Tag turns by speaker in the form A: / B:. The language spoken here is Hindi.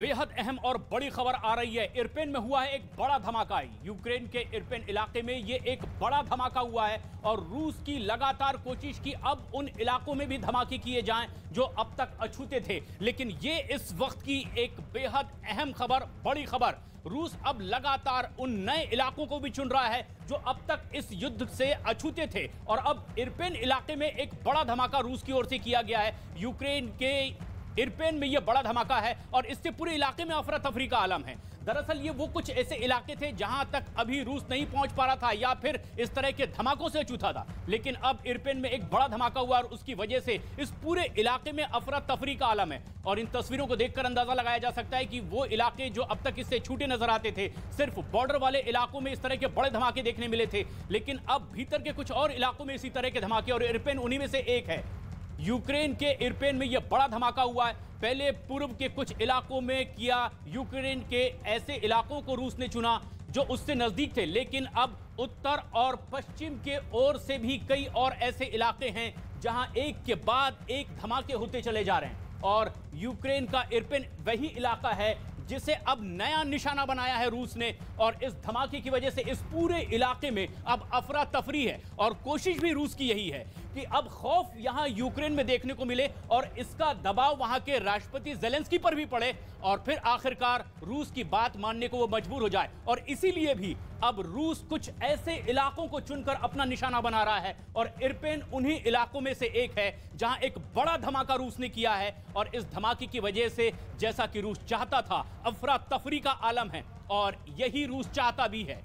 A: बेहद अहम और बड़ी खबर आ रही है। इरपिन में हुआ है एक बड़ा धमाका। यूक्रेन के इरपिन इलाके में ये एक बड़ा धमाका हुआ है और रूस की लगातार कोशिश की अब उन इलाकों में भी धमाके किए जाएं जो अब तक अछूते थे। लेकिन ये इस वक्त की एक बेहद अहम खबर, बड़ी खबर। रूस अब लगातार उन नए इलाकों को भी चुन रहा है जो अब तक इस युद्ध से अछूते थे और अब इरपिन इलाके में एक बड़ा धमाका रूस की ओर से किया गया है। यूक्रेन के इरपिन में यह बड़ा धमाका है और इससे पूरे इलाके में अफरा तफरी का आलम है। दरअसल ये वो कुछ ऐसे इलाके थे जहां तक अभी रूस नहीं पहुंच पा रहा था या फिर इस तरह के धमाकों से अछूता था, लेकिन अब इरपिन में एक बड़ा धमाका हुआ और उसकी वजह से इस पूरे इलाके में अफरा तफरी का आलम है। और इन तस्वीरों को देखकर अंदाजा लगाया जा सकता है कि वो इलाके जो अब तक इससे छूटे नजर आते थे, सिर्फ बॉर्डर वाले इलाकों में इस तरह के बड़े धमाके देखने मिले थे, लेकिन अब भीतर के कुछ और इलाकों में इसी तरह के धमाके और इरपिन उन्हीं में से एक है। यूक्रेन के इरपिन में यह बड़ा धमाका हुआ है। पहले पूर्व के कुछ इलाकों में किया, यूक्रेन के ऐसे इलाकों को रूस ने चुना जो उससे नजदीक थे, लेकिन अब उत्तर और पश्चिम के ओर से भी कई और ऐसे इलाके हैं जहां एक के बाद एक धमाके होते चले जा रहे हैं। और यूक्रेन का इरपिन वही इलाका है जिसे अब नया निशाना बनाया है रूस ने और इस धमाके की वजह से इस पूरे इलाके में अब अफरा तफरी है। और कोशिश भी रूस की यही है कि अब खौफ यहां यूक्रेन में देखने को मिले और इसका दबाव वहां के राष्ट्रपति ज़ेलेंस्की पर भी पड़े और फिर आखिरकार रूस की बात मानने को वो मजबूर हो जाए। और इसीलिए भी अब रूस कुछ ऐसे इलाकों को चुनकर अपना निशाना बना रहा है और इरपिन उन्हीं इलाकों में से एक है जहां एक बड़ा धमाका रूस ने किया है। और इस धमाके की वजह से, जैसा कि रूस चाहता था, अफरा तफरी का आलम है और यही रूस चाहता भी है।